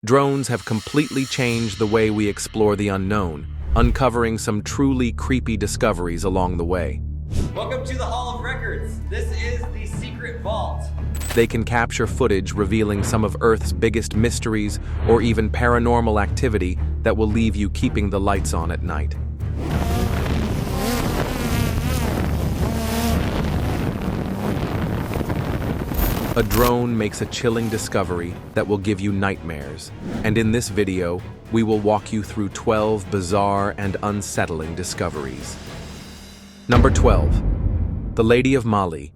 Drones have completely changed the way we explore the unknown, uncovering some truly creepy discoveries along the way. Welcome to the Hall of Records. This is the secret vault. They can capture footage revealing some of Earth's biggest mysteries or even paranormal activity that will leave you keeping the lights on at night. A drone makes a chilling discovery that will give you nightmares, and in this video, we will walk you through 12 bizarre and unsettling discoveries. Number 12. The Lady of Mali.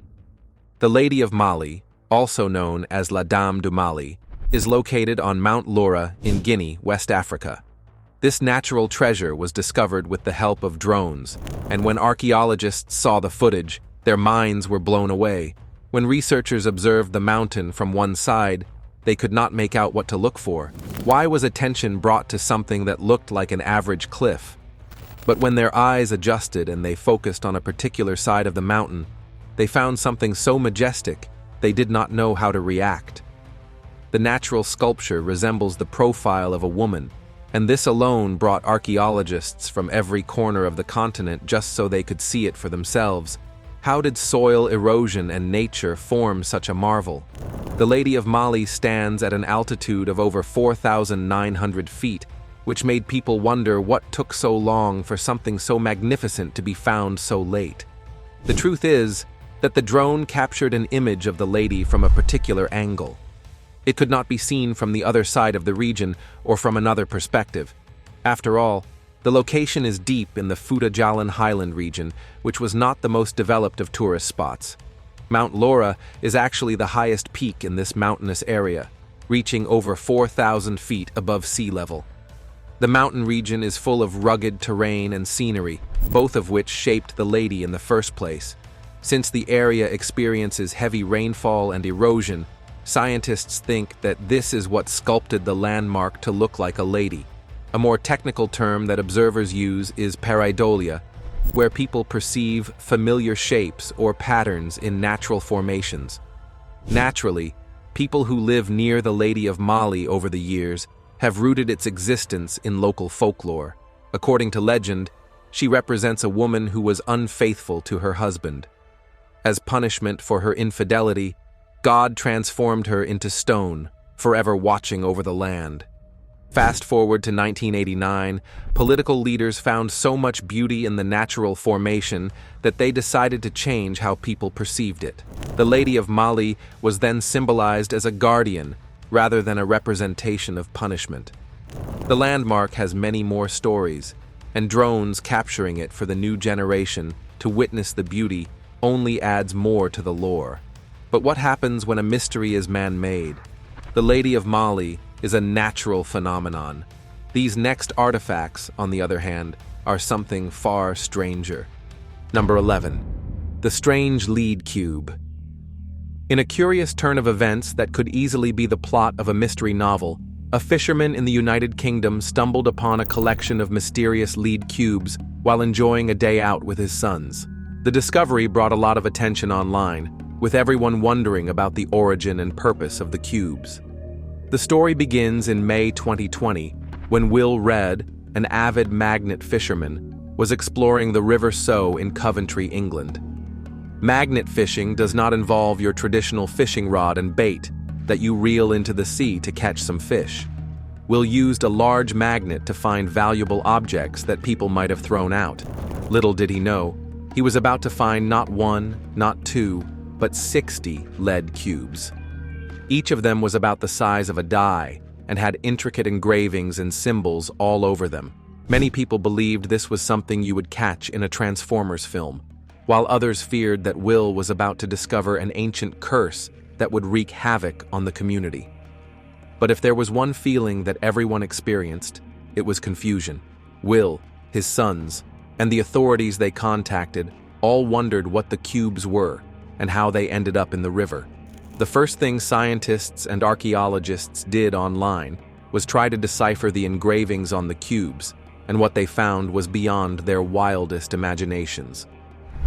The Lady of Mali, also known as La Dame du Mali, is located on Mount Laura in Guinea, West Africa. This natural treasure was discovered with the help of drones, and when archaeologists saw the footage, their minds were blown away. When researchers observed the mountain from one side, they could not make out what to look for. Why was attention brought to something that looked like an average cliff? But when their eyes adjusted and they focused on a particular side of the mountain, they found something so majestic they did not know how to react. The natural sculpture resembles the profile of a woman, and this alone brought archaeologists from every corner of the continent just so they could see it for themselves. How did soil erosion and nature form such a marvel? The Lady of Mali stands at an altitude of over 4,900 feet, which made people wonder what took so long for something so magnificent to be found so late. The truth is that the drone captured an image of the lady from a particular angle. It could not be seen from the other side of the region or from another perspective. After all, the location is deep in the Fouta Djallon Highland region, which was not the most developed of tourist spots. Mount Laura is actually the highest peak in this mountainous area, reaching over 4,000 feet above sea level. The mountain region is full of rugged terrain and scenery, both of which shaped the lady in the first place. Since the area experiences heavy rainfall and erosion, scientists think that this is what sculpted the landmark to look like a lady. A more technical term that observers use is pareidolia, where people perceive familiar shapes or patterns in natural formations. Naturally, people who live near the Lady of Mali over the years have rooted its existence in local folklore. According to legend, she represents a woman who was unfaithful to her husband. As punishment for her infidelity, God transformed her into stone, forever watching over the land. Fast forward to 1989, political leaders found so much beauty in the natural formation that they decided to change how people perceived it. The Lady of Mali was then symbolized as a guardian rather than a representation of punishment. The landmark has many more stories, and drones capturing it for the new generation to witness the beauty only adds more to the lore. But what happens when a mystery is man-made? The Lady of Mali is a natural phenomenon. These next artifacts, on the other hand, are something far stranger. Number 11. The strange lead cube. In a curious turn of events that could easily be the plot of a mystery novel, a fisherman in the United Kingdom stumbled upon a collection of mysterious lead cubes while enjoying a day out with his sons. The discovery brought a lot of attention online, with everyone wondering about the origin and purpose of the cubes. The story begins in May 2020, when Will Red, an avid magnet fisherman, was exploring the River Sow in Coventry, England. Magnet fishing does not involve your traditional fishing rod and bait that you reel into the sea to catch some fish. Will used a large magnet to find valuable objects that people might have thrown out. Little did he know, he was about to find not one, not two, but 60 lead cubes. Each of them was about the size of a die and had intricate engravings and symbols all over them. Many people believed this was something you would catch in a Transformers film, while others feared that Will was about to discover an ancient curse that would wreak havoc on the community. But if there was one feeling that everyone experienced, it was confusion. Will, his sons, and the authorities they contacted all wondered what the cubes were and how they ended up in the river. The first thing scientists and archaeologists did online was try to decipher the engravings on the cubes, and what they found was beyond their wildest imaginations.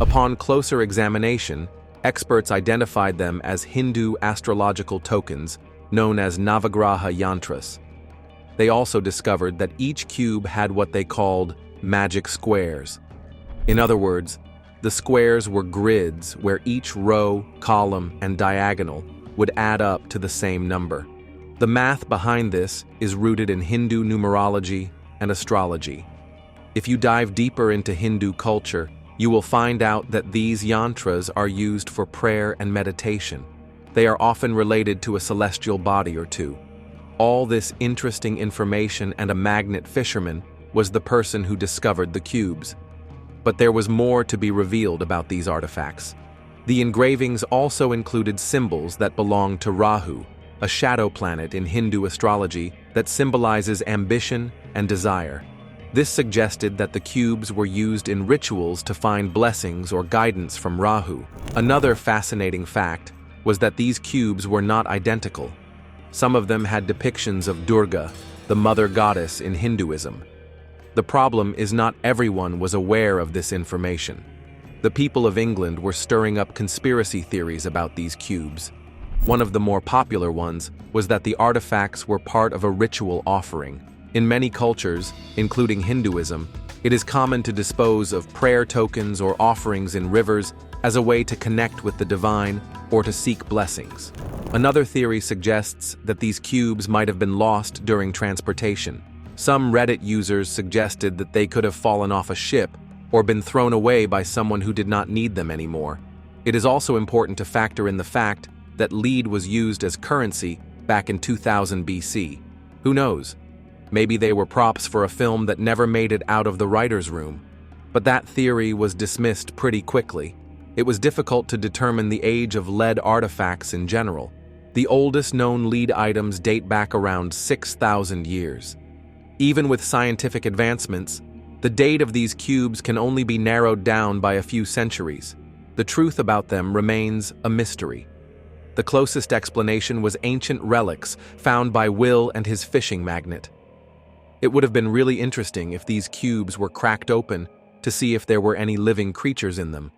Upon closer examination, experts identified them as Hindu astrological tokens known as Navagraha yantras. they also discovered that each cube had what they called magic squares. In other words, the squares were grids where each row, column, and diagonal would add up to the same number. The math behind this is rooted in Hindu numerology and astrology. If you dive deeper into Hindu culture, you will find out that these yantras are used for prayer and meditation. They are often related to a celestial body or two. All this interesting information and a magnet fisherman was the person who discovered the cubes. But there was more to be revealed about these artifacts. The engravings also included symbols that belonged to Rahu, a shadow planet in Hindu astrology that symbolizes ambition and desire. This suggested that the cubes were used in rituals to find blessings or guidance from Rahu. Another fascinating fact was that these cubes were not identical. Some of them had depictions of Durga, the mother goddess in Hinduism. The problem is not everyone was aware of this information. The people of England were stirring up conspiracy theories about these cubes. One of the more popular ones was that the artifacts were part of a ritual offering. In many cultures, including Hinduism, it is common to dispose of prayer tokens or offerings in rivers as a way to connect with the divine or to seek blessings. Another theory suggests that these cubes might have been lost during transportation. Some Reddit users suggested that they could have fallen off a ship or been thrown away by someone who did not need them anymore. It is also important to factor in the fact that lead was used as currency back in 2000 BC. Who knows? Maybe they were props for a film that never made it out of the writer's room. But that theory was dismissed pretty quickly. It was difficult to determine the age of lead artifacts in general. The oldest known lead items date back around 6,000 years. Even with scientific advancements, the date of these cubes can only be narrowed down by a few centuries. The truth about them remains a mystery. The closest explanation was ancient relics found by Will and his fishing magnet. It would have been really interesting if these cubes were cracked open to see if there were any living creatures in them.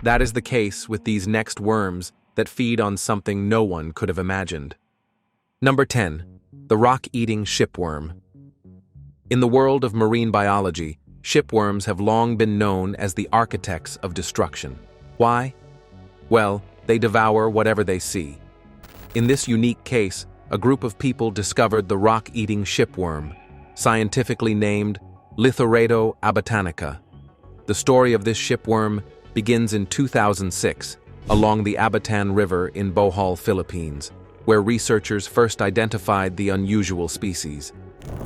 That is the case with these next worms that feed on something no one could have imagined. Number 10. The rock-eating shipworm. In the world of marine biology, shipworms have long been known as the architects of destruction. Why? Well, they devour whatever they see. In this unique case, a group of people discovered the rock-eating shipworm, scientifically named Lithoreto abatanica. The story of this shipworm begins in 2006, along the Abatan River in Bohol, Philippines, where researchers first identified the unusual species.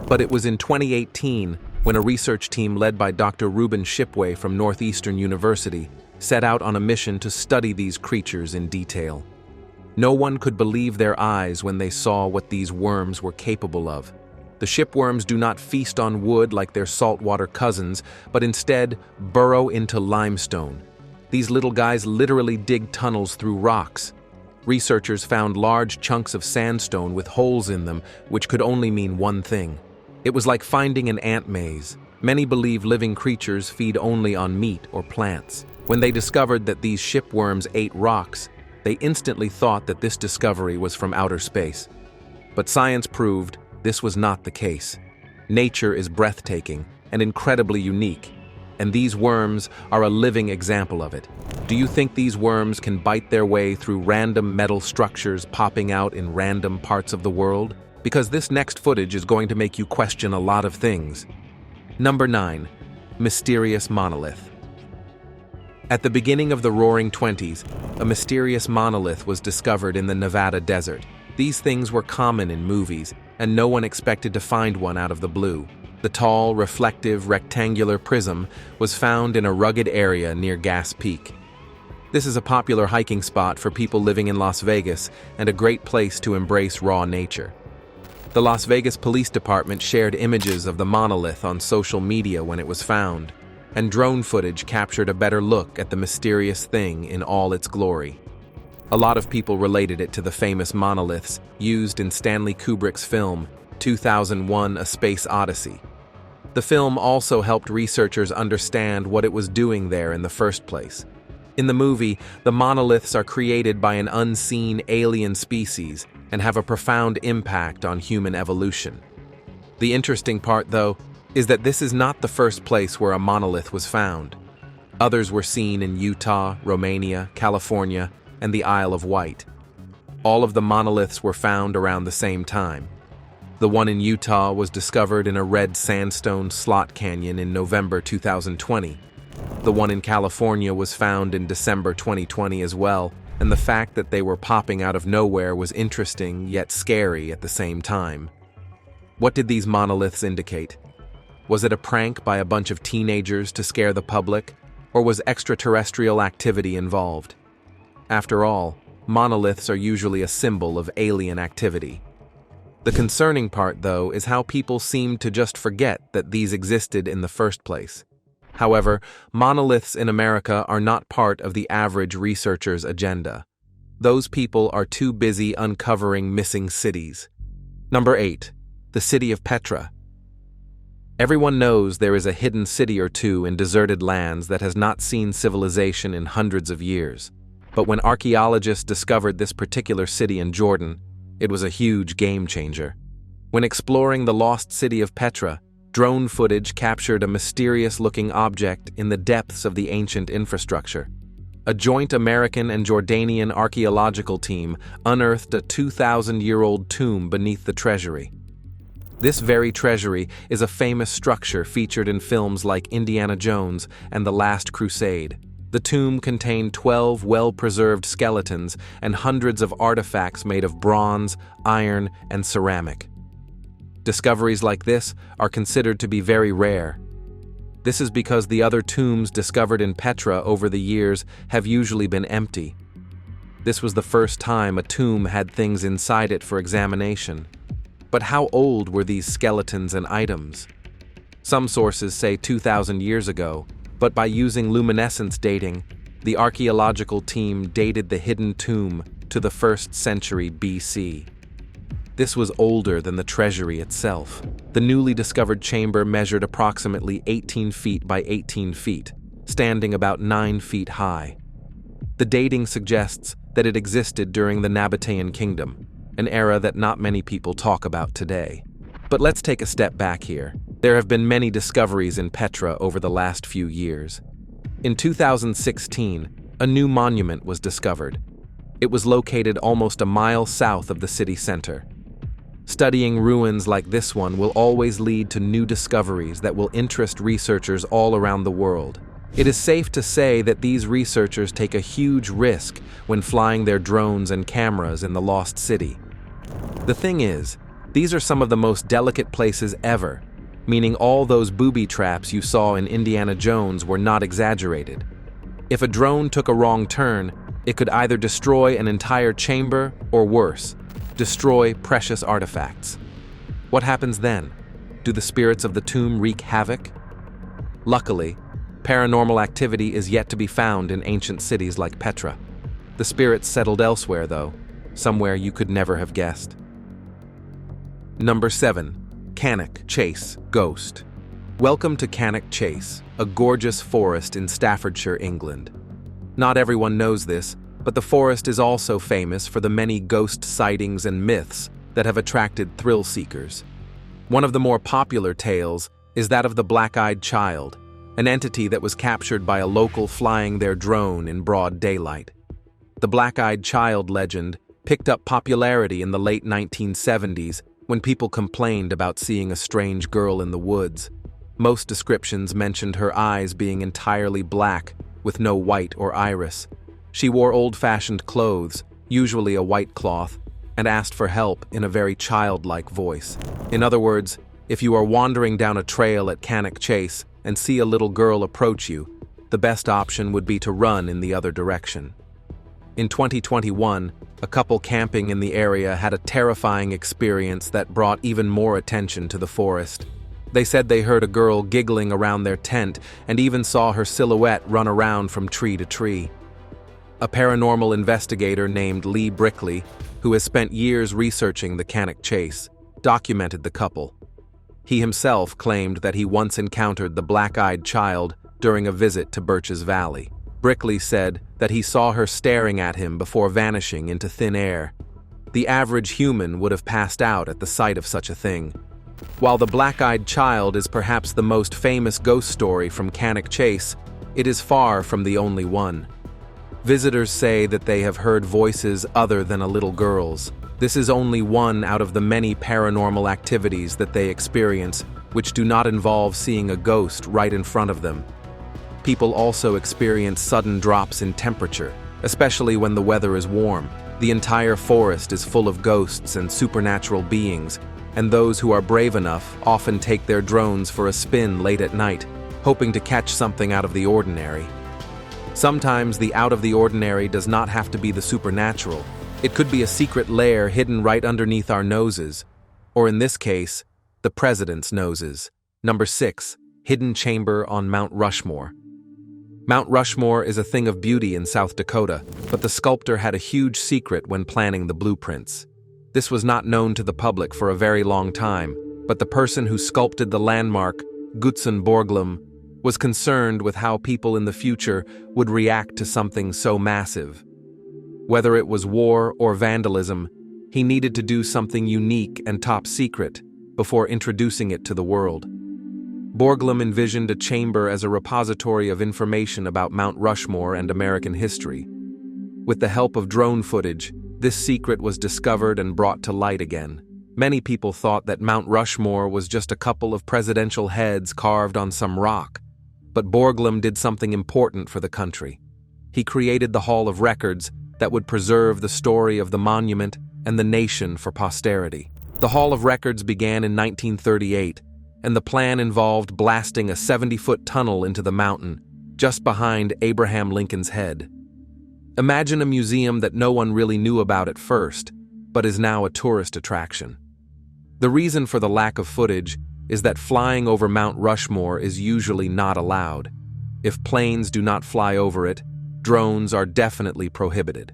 But it was in 2018 when a research team led by Dr. Ruben Shipway from Northeastern University set out on a mission to study these creatures in detail. No one could believe their eyes when they saw what these worms were capable of. The shipworms do not feast on wood like their saltwater cousins, but instead burrow into limestone. These little guys literally dig tunnels through rocks. Researchers found large chunks of sandstone with holes in them, which could only mean one thing. It was like finding an ant maze. Many believe living creatures feed only on meat or plants. When they discovered that these shipworms ate rocks, they instantly thought that this discovery was from outer space. But science proved this was not the case. Nature is breathtaking and incredibly unique, and these worms are a living example of it. Do you think these worms can bite their way through random metal structures popping out in random parts of the world? Because this next footage is going to make you question a lot of things. Number 9. Mysterious monolith. At the beginning of the Roaring Twenties, a mysterious monolith was discovered in the Nevada desert. These things were common in movies, and no one expected to find one out of the blue. The tall, reflective, rectangular prism was found in a rugged area near Gas Peak. This is a popular hiking spot for people living in Las Vegas and a great place to embrace raw nature. The Las Vegas Police Department shared images of the monolith on social media when it was found, and drone footage captured a better look at the mysterious thing in all its glory. A lot of people related it to the famous monoliths used in Stanley Kubrick's film 2001: A Space Odyssey. The film also helped researchers understand what it was doing there in the first place. In the movie, the monoliths are created by an unseen alien species and have a profound impact on human evolution. The interesting part, though, is that this is not the first place where a monolith was found. Others were seen in Utah, Romania, California, and the Isle of Wight. All of the monoliths were found around the same time. The one in Utah was discovered in a red sandstone slot canyon in November 2020. The one in California was found in December 2020 as well, and the fact that they were popping out of nowhere was interesting yet scary at the same time. What did these monoliths indicate? Was it a prank by a bunch of teenagers to scare the public, or was extraterrestrial activity involved? After all, monoliths are usually a symbol of alien activity. The concerning part, though, is how people seem to just forget that these existed in the first place. However, monoliths in America are not part of the average researcher's agenda. Those people are too busy uncovering missing cities. Number 8. The City of Petra. Everyone knows there is a hidden city or two in deserted lands that has not seen civilization in hundreds of years. But when archaeologists discovered this particular city in Jordan, it was a huge game changer. When exploring the lost city of Petra, drone footage captured a mysterious-looking object in the depths of the ancient infrastructure. A joint American and Jordanian archaeological team unearthed a 2,000-year-old tomb beneath the treasury. This very treasury is a famous structure featured in films like Indiana Jones and The Last Crusade. The tomb contained 12 well-preserved skeletons and hundreds of artifacts made of bronze, iron, and ceramic. Discoveries like this are considered to be very rare. This is because the other tombs discovered in Petra over the years have usually been empty. This was the first time a tomb had things inside it for examination. But how old were these skeletons and items? Some sources say 2,000 years ago, but by using luminescence dating, the archaeological team dated the hidden tomb to the 1st century BC. This was older than the treasury itself. The newly discovered chamber measured approximately 18 feet by 18 feet, standing about 9 feet high. The dating suggests that it existed during the Nabatean Kingdom, an era that not many people talk about today. But let's take a step back here. There have been many discoveries in Petra over the last few years. In 2016, a new monument was discovered. It was located almost a mile south of the city center. Studying ruins like this one will always lead to new discoveries that will interest researchers all around the world. It is safe to say that these researchers take a huge risk when flying their drones and cameras in the lost city. The thing is, these are some of the most delicate places ever, meaning all those booby traps you saw in Indiana Jones were not exaggerated. If a drone took a wrong turn, it could either destroy an entire chamber or worse, destroy precious artifacts. What happens then? Do the spirits of the tomb wreak havoc? Luckily, paranormal activity is yet to be found in ancient cities like Petra. The spirits settled elsewhere, though, somewhere you could never have guessed. Number 7. Cannock Chase Ghost. Welcome to Cannock Chase, a gorgeous forest in Staffordshire, England. Not everyone knows this, but the forest is also famous for the many ghost sightings and myths that have attracted thrill seekers. One of the more popular tales is that of the black-eyed child, an entity that was captured by a local flying their drone in broad daylight. The black-eyed child legend picked up popularity in the late 1970s when people complained about seeing a strange girl in the woods. Most descriptions mentioned her eyes being entirely black with no white or iris. She wore old-fashioned clothes, usually a white cloth, and asked for help in a very childlike voice. In other words, if you are wandering down a trail at Cannock Chase and see a little girl approach you, the best option would be to run in the other direction. In 2021, a couple camping in the area had a terrifying experience that brought even more attention to the forest. They said they heard a girl giggling around their tent and even saw her silhouette run around from tree to tree. A paranormal investigator named Lee Brickley, who has spent years researching the Cannock Chase, documented the couple. He himself claimed that he once encountered the black-eyed child during a visit to Birches Valley. Brickley said that he saw her staring at him before vanishing into thin air. The average human would have passed out at the sight of such a thing. While the black-eyed child is perhaps the most famous ghost story from Cannock Chase, it is far from the only one. Visitors say that they have heard voices other than a little girl's. This is only one out of the many paranormal activities that they experience, which do not involve seeing a ghost right in front of them. People also experience sudden drops in temperature, especially when the weather is warm. The entire forest is full of ghosts and supernatural beings, and those who are brave enough often take their drones for a spin late at night, hoping to catch something out of the ordinary. Sometimes the out of the ordinary does not have to be the supernatural. It could be a secret lair hidden right underneath our noses, or in this case, the president's noses. Number 6, hidden chamber on Mount Rushmore. Mount Rushmore is a thing of beauty in South Dakota, but the sculptor had a huge secret when planning the blueprints. This was not known to the public for a very long time, but the person who sculpted the landmark, Gutzon Borglum, was concerned with how people in the future would react to something so massive. Whether it was war or vandalism, he needed to do something unique and top secret before introducing it to the world. Borglum envisioned a chamber as a repository of information about Mount Rushmore and American history. With the help of drone footage, this secret was discovered and brought to light again. Many people thought that Mount Rushmore was just a couple of presidential heads carved on some rock, but Borglum did something important for the country. He created the Hall of Records that would preserve the story of the monument and the nation for posterity. The Hall of Records began in 1938, and the plan involved blasting a 70-foot tunnel into the mountain, just behind Abraham Lincoln's head. Imagine a museum that no one really knew about at first, but is now a tourist attraction. The reason for the lack of footage is that flying over Mount Rushmore is usually not allowed. If planes do not fly over it, drones are definitely prohibited.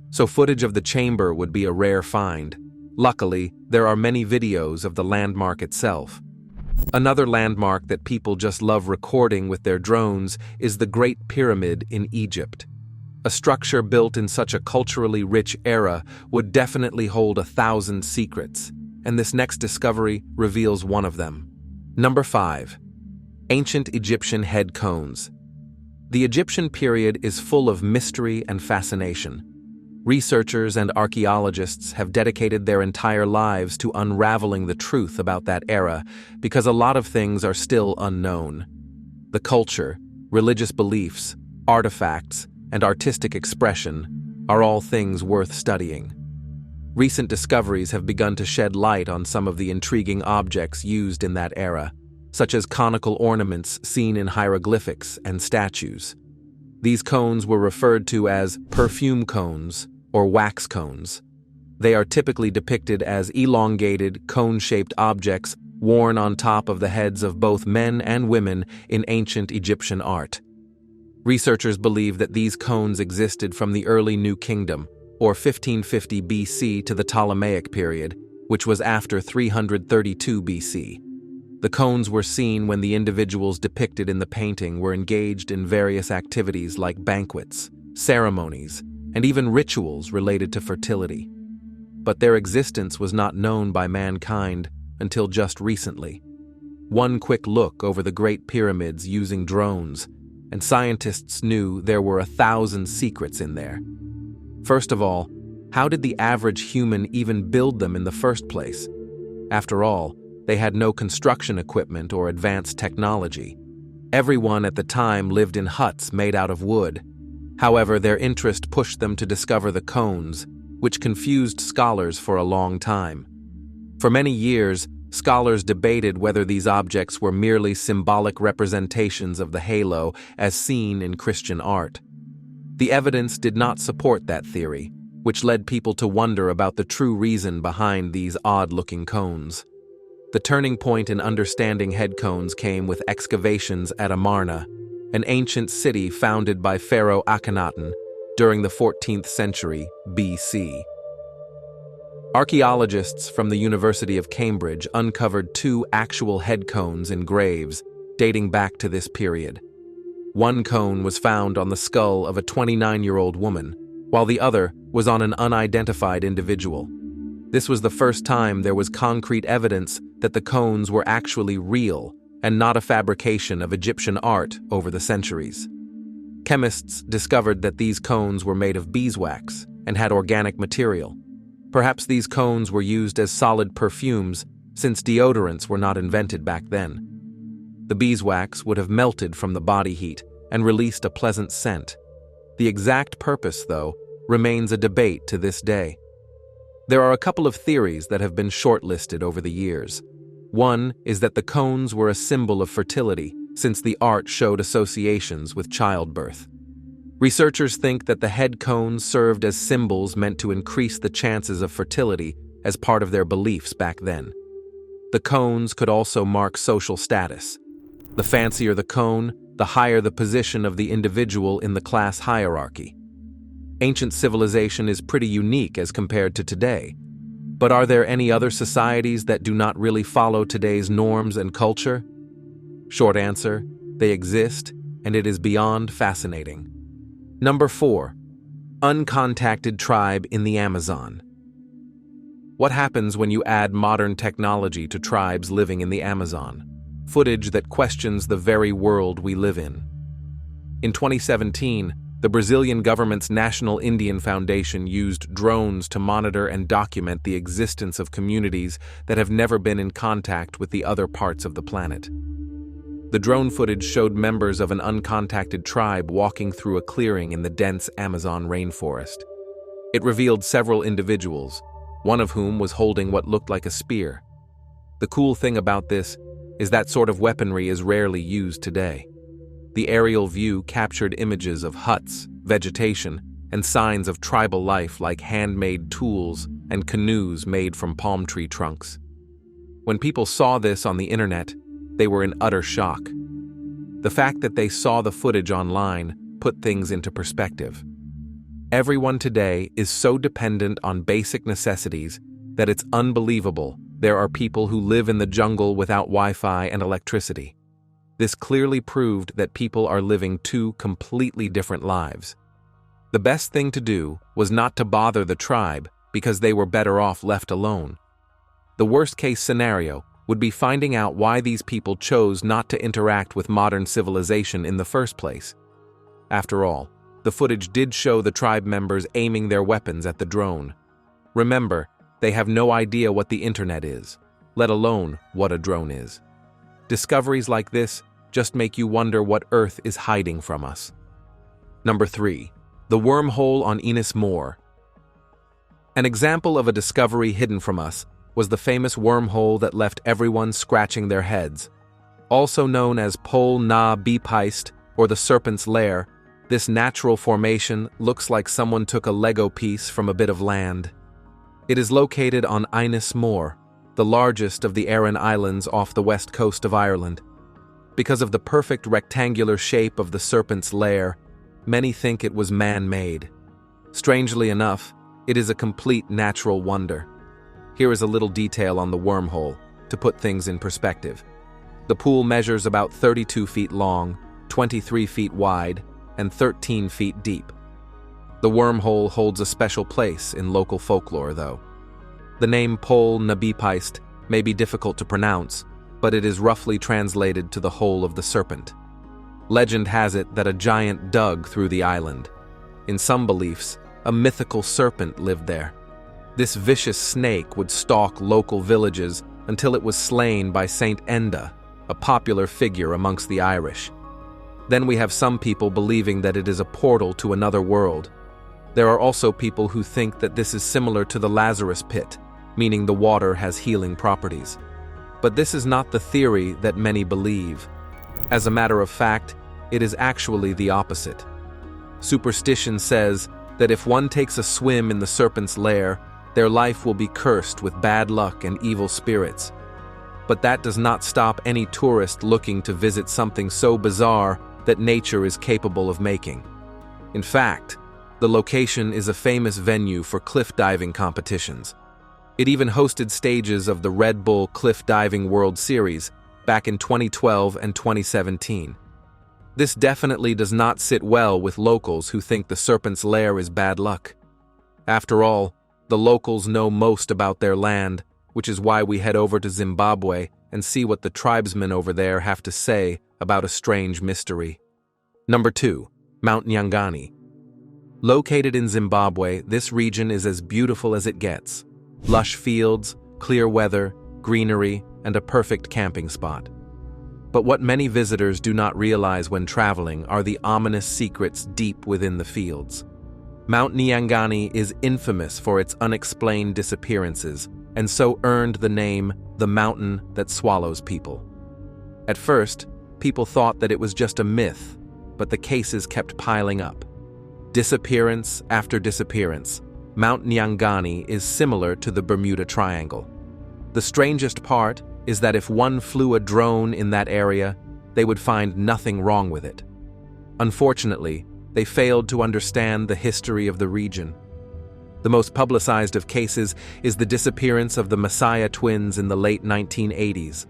So footage of the chamber would be a rare find. Luckily, there are many videos of the landmark itself. Another landmark that people just love recording with their drones is the Great Pyramid in Egypt. A structure built in such a culturally rich era would definitely hold 1,000 secrets, and this next discovery reveals one of them. Number 5. Ancient Egyptian head cones. The Egyptian period is full of mystery and fascination. Researchers and archaeologists have dedicated their entire lives to unraveling the truth about that era because a lot of things are still unknown. The culture, religious beliefs, artifacts, and artistic expression are all things worth studying. Recent discoveries have begun to shed light on some of the intriguing objects used in that era, such as conical ornaments seen in hieroglyphics and statues. These cones were referred to as perfume cones or wax cones. They are typically depicted as elongated, cone-shaped objects worn on top of the heads of both men and women in ancient Egyptian art. Researchers believe that these cones existed from the early New Kingdom, or 1550 BC to the Ptolemaic period, which was after 332 BC. The cones were seen when the individuals depicted in the painting were engaged in various activities like banquets, ceremonies, and even rituals related to fertility. But their existence was not known by mankind until just recently. One quick look over the Great Pyramids using drones, and scientists knew there were 1,000 secrets in there. First of all, how did the average human even build them in the first place? After all, they had no construction equipment or advanced technology. Everyone at the time lived in huts made out of wood. However, their interest pushed them to discover the cones, which confused scholars for a long time. For many years, scholars debated whether these objects were merely symbolic representations of the halo as seen in Christian art. The evidence did not support that theory, which led people to wonder about the true reason behind these odd-looking cones. The turning point in understanding head cones came with excavations at Amarna, an ancient city founded by Pharaoh Akhenaten during the 14th century BC. Archaeologists from the University of Cambridge uncovered 2 actual head cones in graves dating back to this period. One cone was found on the skull of a 29-year-old woman, while the other was on an unidentified individual. This was the first time there was concrete evidence that the cones were actually real and not a fabrication of Egyptian art over the centuries. Chemists discovered that these cones were made of beeswax and had organic material. Perhaps these cones were used as solid perfumes since deodorants were not invented back then. The beeswax would have melted from the body heat and released a pleasant scent. The exact purpose, though, remains a debate to this day. There are a couple of theories that have been shortlisted over the years. One is that the cones were a symbol of fertility, since the art showed associations with childbirth. Researchers think that the head cones served as symbols meant to increase the chances of fertility as part of their beliefs back then. The cones could also mark social status. The fancier the cone, the higher the position of the individual in the class hierarchy. Ancient civilization is pretty unique as compared to today. But are there any other societies that do not really follow today's norms and culture? Short answer, they exist, and it is beyond fascinating. Number 4. Uncontacted tribe in the Amazon. What happens when you add modern technology to tribes living in the Amazon? Footage that questions the very world we live in. In 2017, the Brazilian government's National Indian Foundation used drones to monitor and document the existence of communities that have never been in contact with the other parts of the planet. The drone footage showed members of an uncontacted tribe walking through a clearing in the dense Amazon rainforest. It revealed several individuals, one of whom was holding what looked like a spear. The cool thing about this is that sort of weaponry is rarely used today. The aerial view captured images of huts, vegetation, and signs of tribal life like handmade tools and canoes made from palm tree trunks. When people saw this on the internet, they were in utter shock. The fact that they saw the footage online put things into perspective. Everyone today is so dependent on basic necessities that it's unbelievable there are people who live in the jungle without Wi-Fi and electricity. This clearly proved that people are living two completely different lives. The best thing to do was not to bother the tribe because they were better off left alone. The worst-case scenario would be finding out why these people chose not to interact with modern civilization in the first place. After all, the footage did show the tribe members aiming their weapons at the drone. Remember, they have no idea what the internet is, let alone what a drone is. Discoveries like this just make you wonder what Earth is hiding from us. Number 3. The wormhole on Inis Mor. An example of a discovery hidden from us was the famous wormhole that left everyone scratching their heads. Also known as Pol Na Bepaist, or the Serpent's Lair, this natural formation looks like someone took a Lego piece from a bit of land. It is located on Inis Mor, the largest of the Aran Islands off the west coast of Ireland. Because of the perfect rectangular shape of the Serpent's Lair, many think it was man-made. Strangely enough, it is a complete natural wonder. Here is a little detail on the wormhole, to put things in perspective. The pool measures about 32 feet long, 23 feet wide, and 13 feet deep. The wormhole holds a special place in local folklore, though. The name Pol Na Bepaist may be difficult to pronounce, but it is roughly translated to the hole of the serpent. Legend has it that a giant dug through the island. In some beliefs, a mythical serpent lived there. This vicious snake would stalk local villages until it was slain by Saint Enda, a popular figure amongst the Irish. Then we have some people believing that it is a portal to another world. There are also people who think that this is similar to the Lazarus pit, meaning the water has healing properties. But this is not the theory that many believe. As a matter of fact, it is actually the opposite. Superstition says that if one takes a swim in the serpent's lair, their life will be cursed with bad luck and evil spirits. But that does not stop any tourist looking to visit something so bizarre that nature is capable of making. In fact, the location is a famous venue for cliff diving competitions. It even hosted stages of the Red Bull Cliff Diving World Series back in 2012 and 2017. This definitely does not sit well with locals who think the Serpent's Lair is bad luck. After all, the locals know most about their land, which is why we head over to Zimbabwe and see what the tribesmen over there have to say about a strange mystery. Number 2. Mount Nyangani. Located in Zimbabwe, this region is as beautiful as it gets. Lush fields, clear weather, greenery, and a perfect camping spot. But what many visitors do not realize when traveling are the ominous secrets deep within the fields. Mount Nyangani is infamous for its unexplained disappearances, and so earned the name the mountain that swallows people. At first, people thought that it was just a myth, but the cases kept piling up. Disappearance after disappearance, Mount Nyangani is similar to the Bermuda Triangle. The strangest part is that if one flew a drone in that area, they would find nothing wrong with it. Unfortunately, they failed to understand the history of the region. The most publicized of cases is the disappearance of the Messiah twins in the late 1980s.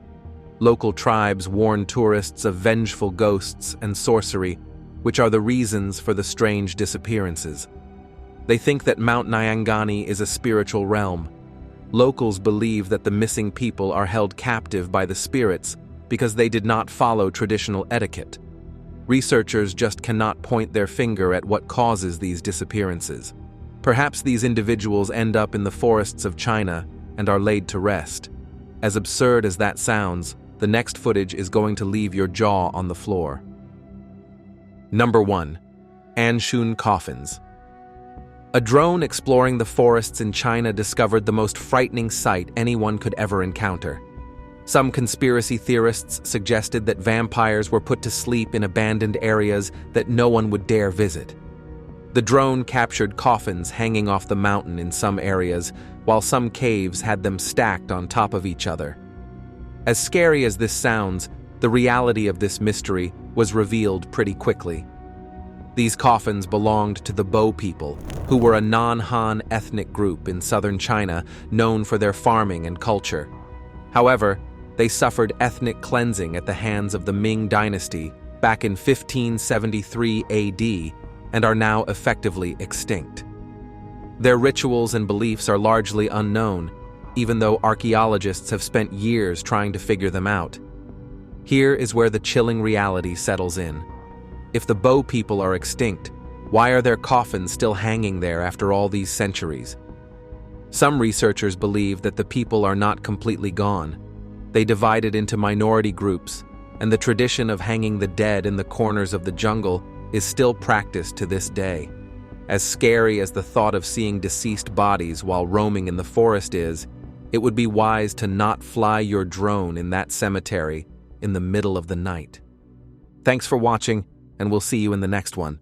Local tribes warn tourists of vengeful ghosts and sorcery, which are the reasons for the strange disappearances. They think that Mount Nyangani is a spiritual realm. Locals believe that the missing people are held captive by the spirits because they did not follow traditional etiquette. Researchers just cannot point their finger at what causes these disappearances. Perhaps these individuals end up in the forests of China and are laid to rest. As absurd as that sounds, the next footage is going to leave your jaw on the floor. Number 1. Anshun coffins. A drone exploring the forests in China discovered the most frightening sight anyone could ever encounter. Some conspiracy theorists suggested that vampires were put to sleep in abandoned areas that no one would dare visit. The drone captured coffins hanging off the mountain in some areas, while some caves had them stacked on top of each other. As scary as this sounds, the reality of this mystery was revealed pretty quickly. These coffins belonged to the Bo people, who were a non-Han ethnic group in southern China known for their farming and culture. However, they suffered ethnic cleansing at the hands of the Ming dynasty back in 1573 AD and are now effectively extinct. Their rituals and beliefs are largely unknown, even though archaeologists have spent years trying to figure them out. Here is where the chilling reality settles in. If the Bo people are extinct, why are their coffins still hanging there after all these centuries? Some researchers believe that the people are not completely gone. They divided into minority groups, and the tradition of hanging the dead in the corners of the jungle is still practiced to this day. As scary as the thought of seeing deceased bodies while roaming in the forest is, it would be wise to not fly your drone in that cemetery in the middle of the night. Thanks for watching, and we'll see you in the next one.